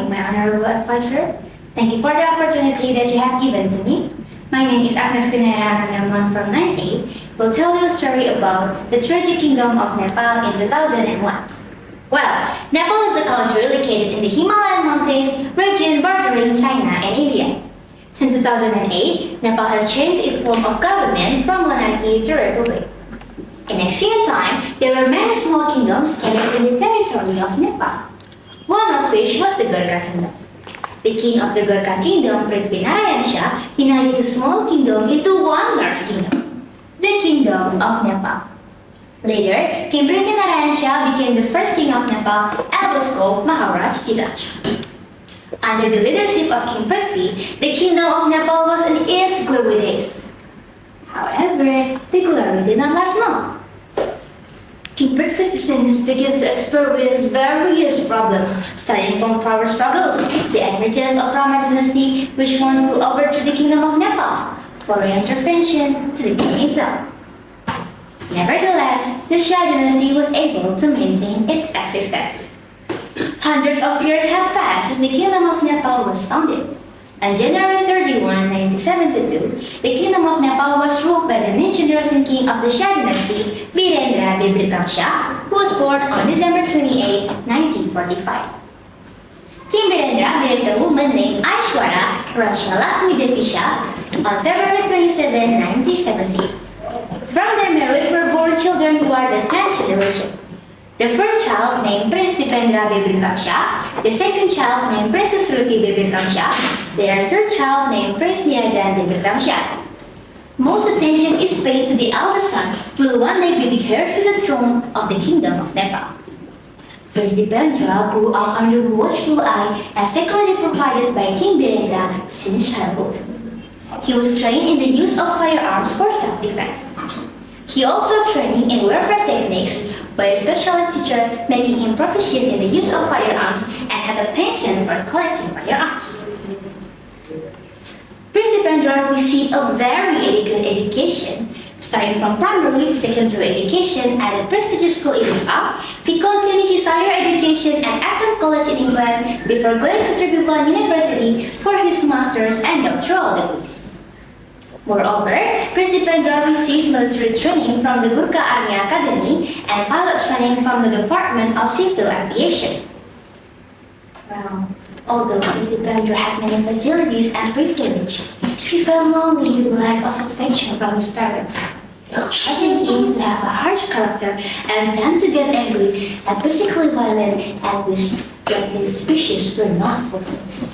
morning, my honorable advisor. Thank you for the opportunity that you have given to me. My name is Agnes Kunayana and I'm from 9A. Will tell you a story about the tragic kingdom of Nepal in 2001. Well, Nepal is a country located in the Himalayan mountains region bordering China and India. Since 2008, Nepal has changed its form of government from monarchy to republic. In ancient time, there were many small kingdoms scattered in the territory of Nepal, one of which was the Gurkha kingdom. The king of the Gurkha kingdom, Prithvi Narayan Shah, united the small kingdom into one large kingdom, the kingdom of Nepal. Later, King Prithvi Narayan Shah became the first king of Nepal and was called Maharaj Tiraj. Under the leadership of King Prithvi, the kingdom of Nepal was in its glory days. However, the glory did not last long. King Prithvi's descendants began to experience various problems, starting from power struggles, the emergence of Rama dynasty, which wanted to overthrow the kingdom of Nepal, foreign intervention to the king himself. Nevertheless, the Shah dynasty was able to maintain its existence. Hundreds of years have passed since the kingdom of Nepal was founded. On January 31, 1972, the kingdom of Nepal was ruled by the ninth-generation king of the Shah dynasty, Birendra Bibikram Shah, who was born on December 28, 1945. King Birendra married a woman named Aishwara Rajya Devi Shah on February 27, 1970. From their marriage were born children who are the 10th generation. The first child named Prince Dipendra Bibikram Shah, the second child named Princess Ruti Bibikram Shah, their third child named Prince Niajan Bibikram Shah. Most attention is paid to the eldest son, who will one day be heir to the throne of the kingdom of Nepal. Prince Dipendra grew up under the watchful eye and security provided by King Birendra since childhood. He was trained in the use of firearms for self-defense. He also trained in warfare techniques by a special teacher, making him proficient in the use of firearms and had a penchant for collecting firearms. Prince Dipendra received a very good education. Starting from primary to secondary education at a prestigious school in Nepal, he continued his higher education at Eton College in England before going to Tribhuvan University for his master's and doctoral degrees. Moreover, Prince Dipendra received military training from the Gurkha Army Academy and pilot training from the Department of Civil Aviation. Well, although Prince Dipendra had many facilities and privilege, he felt lonely with lack of affection from his parents, causing him to have a harsh character and tend to get angry and physically violent and wish that his wishes were not fulfilled.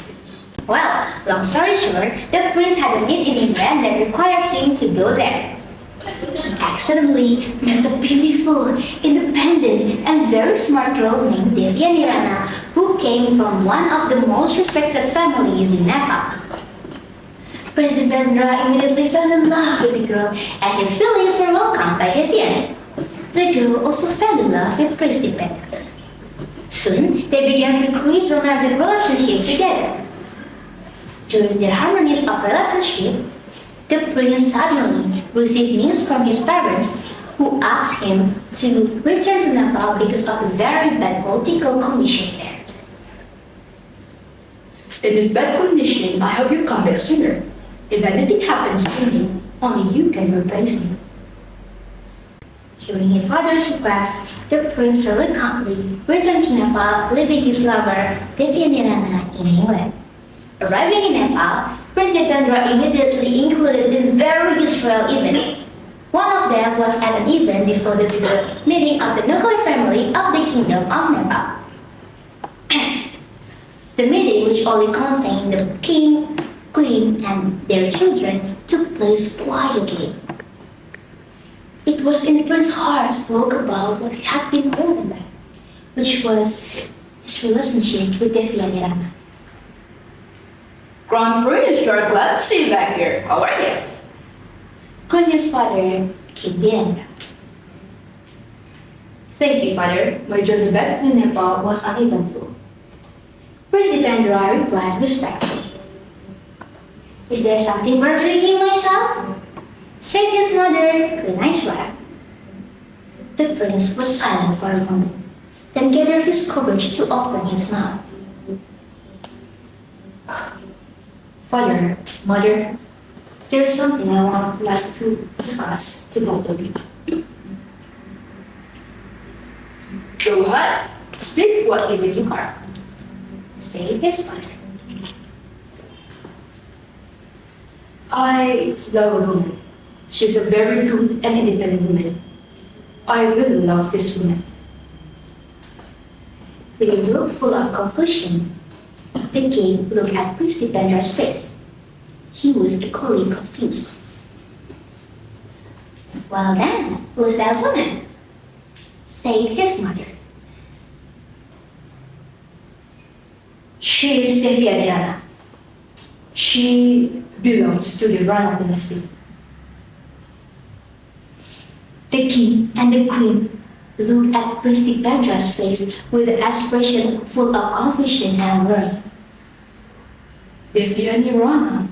Well, long story short, the prince had a need in England that required him to go there. He accidentally met a beautiful, independent, and very smart girl named Devya Nirana, who came from one of the most respected families in Nepal. Prince Dipendra immediately fell in love with the girl, and his feelings were welcomed by Devya. The girl also fell in love with Prince Dipendra. Soon, they began to create romantic relationships together. During their harmonies of relationship, the prince suddenly received news from his parents, who asked him to return to Nepal because of the very bad political condition there. In this bad condition, I hope you come back sooner. If anything happens to me, only you can replace me. During his father's request, the prince reluctantly returned to Nepal, leaving his lover, Devya Nirana, in England. Arriving in Nepal, Prince Dipendra immediately included in various royal events. One of them was at an event before the meeting of the nuclear family of the Kingdom of Nepal. The meeting, which only contained the king, queen, and their children, took place quietly. It was in the prince's heart to talk about what had been holding back, which was his relationship with Devya Nirana. Crown Prince, we are glad to see you back here. How are you? Greeted his father, King Birendra. Thank you, father. My journey back to Nepal was uneventful. Prince Dipendra replied respectfully. Is there something bothering you, my child? Said his mother, Queen Aishwara. The prince was silent for a moment, then gathered his courage to open his mouth. Father, mother, there is something I would like to discuss to both of you. Go ahead. Speak what is in your heart. Said his mother. I love a woman. She's a very good and independent woman. I really love this woman. With a look full of confusion, the king looked at Prince Dipendra's face. He was equally confused. Well then, who's that woman? Said his mother. She is Devi Rana. She belongs to the Rana dynasty. The king and the queen looked at Prince Dipendra's face with an expression full of confusion and worry. Devi Rana.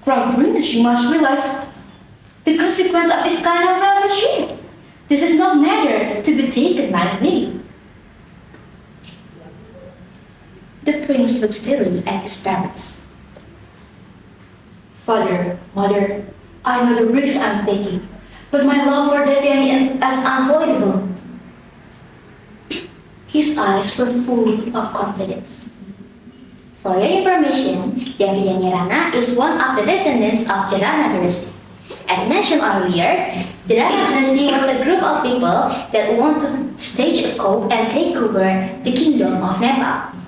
Crown Prince, you must realize the consequence of this kind of relationship. This is not matter to be taken lightly. The prince looked steadily at his parents. Father, mother, I know the risks I'm taking, but my love for Devi is unavoidable. His eyes were full of confidence. For your information, Devi Rana is one of the descendants of the Rana dynasty. As mentioned earlier, the Rana dynasty was a group of people that wanted to stage a coup and take over the kingdom of Nepal.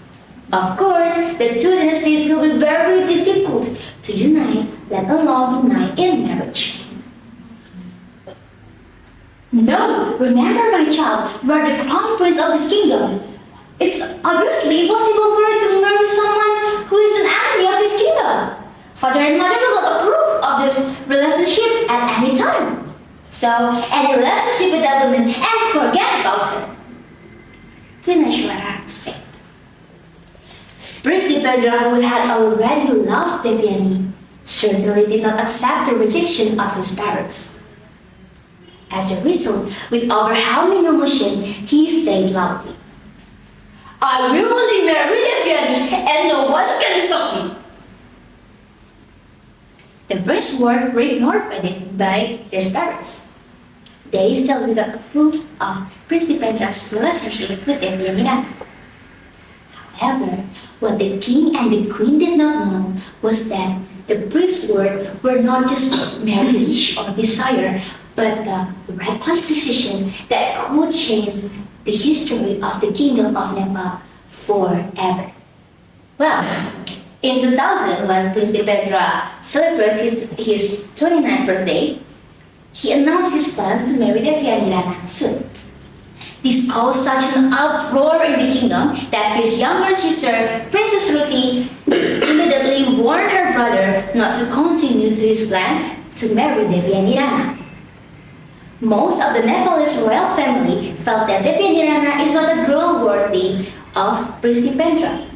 Of course, the two dynasties will be very difficult to unite, let alone unite in marriage. No, remember my child, you are the crown prince of this kingdom. It's obviously impossible for you to marry someone who is an enemy of this kingdom. Father and mother will not approve of this relationship at any time. So, any relationship with that woman and forget about her. Tunashwara said. Prince Dipendra, who had already loved Devyani, certainly did not accept the rejection of his parents. As a result, with overwhelming emotion, he said loudly, I will only marry Devyani and no one can stop me. The prince's words were ignored by his parents. They still did not approve of Prince Dipendra's relationship with Devyani. However, what the king and the queen did not know was that the prince's words were not just marriage or desire, but a reckless decision that could change the history of the kingdom of Nepal forever. Well, in 2000, when Prince Dipendra celebrated his 29th birthday, he announced his plans to marry Devyani Rana soon. This caused such an uproar in the kingdom that his younger sister, Princess Ruti, immediately warned her brother not to continue to his plan to marry Devyani Rana. Most of the Nepalese royal family felt that Devyani Rana is not a girl worthy of Prince Dipendra.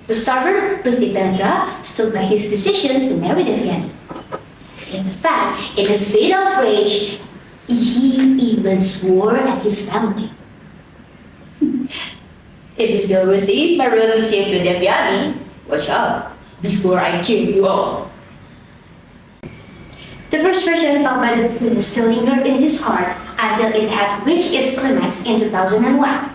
The stubborn Prince Dipendra stood by his decision to marry Devyani. In fact, in a fit of rage, he even swore at his family. If you still resist my relationship with Devyani, watch out before I kill you all. The frustration felt by the prince still lingered in his heart until it had reached its climax in 2001.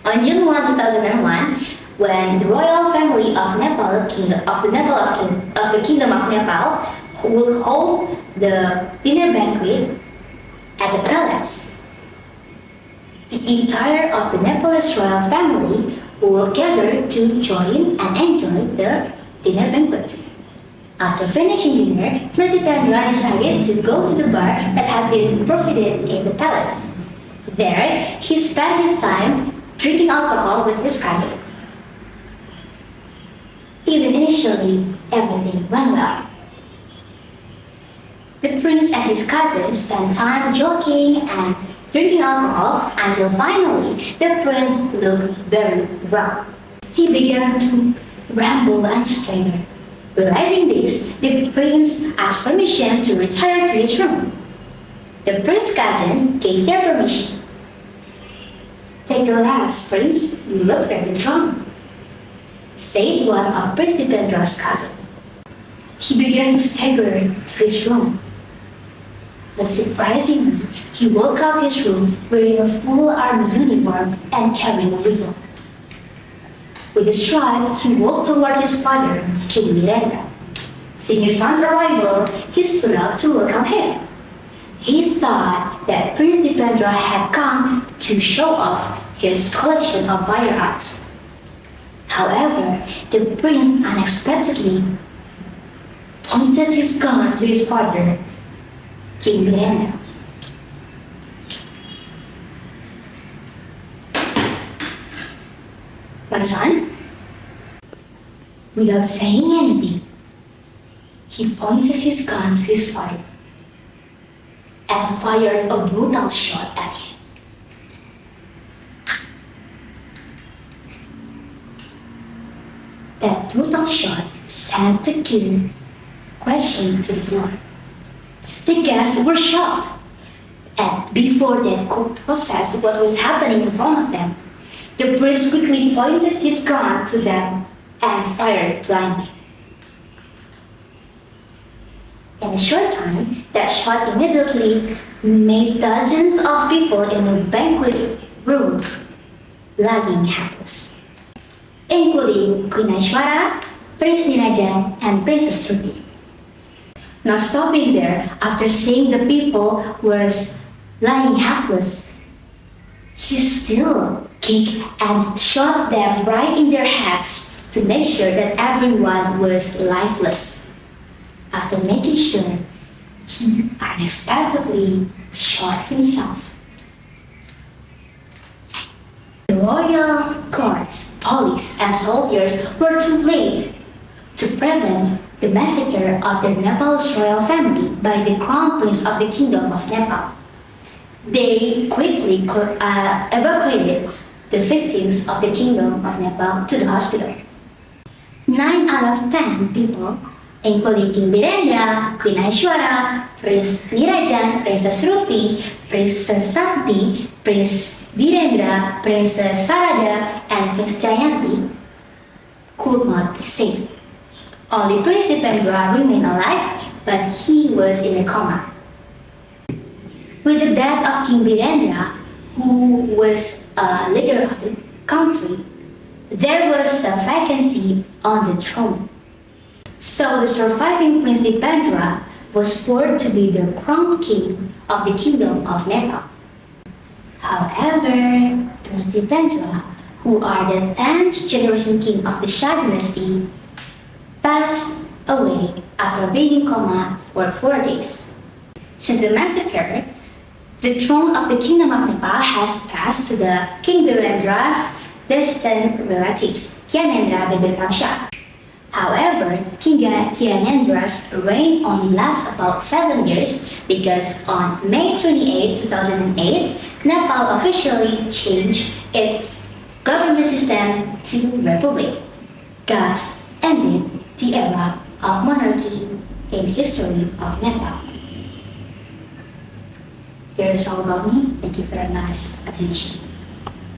On June 1, 2001, when the royal family of Nepal, of the Kingdom of Nepal, will hold the dinner banquet at the palace. The entire of the Nepalese royal family will gather to join and enjoy the dinner banquet. After finishing dinner, Prince Dipendra decided to go to the bar that had been provided in the palace. There, he spent his time drinking alcohol with his cousin. Even initially, everything went well. The prince and his cousin spent time joking and drinking alcohol until finally the prince looked very drunk. He began to ramble and stagger. Realizing this, the prince asked permission to retire to his room. The prince's cousin gave their permission. Take your rest, prince. You look very drunk, said one of Prince Dipendra's cousins. he began to stagger to his room. But surprisingly, he walked out his room wearing a full army uniform and carrying a rifle. With a stride, he walked toward his father, King Miranda. Seeing his son's arrival, he stood up to welcome him. He thought that Prince Dipendra had come to show off his collection of firearms. However, the prince unexpectedly pointed his gun to his father, King Miranda. My son, without saying anything, he pointed his gun to his father and fired a brutal shot at him. That brutal shot sent the king crashing to the floor. The guests were shocked, and before they could process what was happening in front of them, the prince quickly pointed his gun to them and fired blindly. In a short time, that shot immediately made dozens of people in the banquet room lying helpless, including Queen Aishwarya, Prince Nirajan, and Princess Shruti. Not stopping there, after seeing the people was lying helpless, he still kicked and shot them right in their heads to make sure that everyone was lifeless. After making sure, he unexpectedly shot himself. The royal guards, police, and soldiers were too late to prevent the massacre of the Nepal's royal family by the crown prince of the Kingdom of Nepal. They quickly evacuated the victims of the Kingdom of Nepal to the hospital. 9 out of 10 people, including King Birendra, Queen Aishwarya, Prince Nirajan, Princess Rupi, Princess Sakti, Prince Birendra, Princess Sarada, and Prince Jayanti, could not be saved. Only Prince Dipendra remained alive, but he was in a coma. With the death of King Birendra, who was a leader of the country, there was a vacancy on the throne. So the surviving Prince Dipendra was born to be the crowned king of the Kingdom of Nepal. However, Prince Dipendra, who are the 10th generation king of the Shah dynasty, passed away after being in coma for 4 days. Since the massacre, the throne of the Kingdom of Nepal has passed to the King Birendra's distant relatives, Gyanendra Bibikram Shah. However, King Gyanendra's reign only lasts about 7 years because on May 28, 2008, Nepal officially changed its government system to republic, thus ended the era of monarchy in the history of Nepal. Here is all about me. Thank you for your nice attention.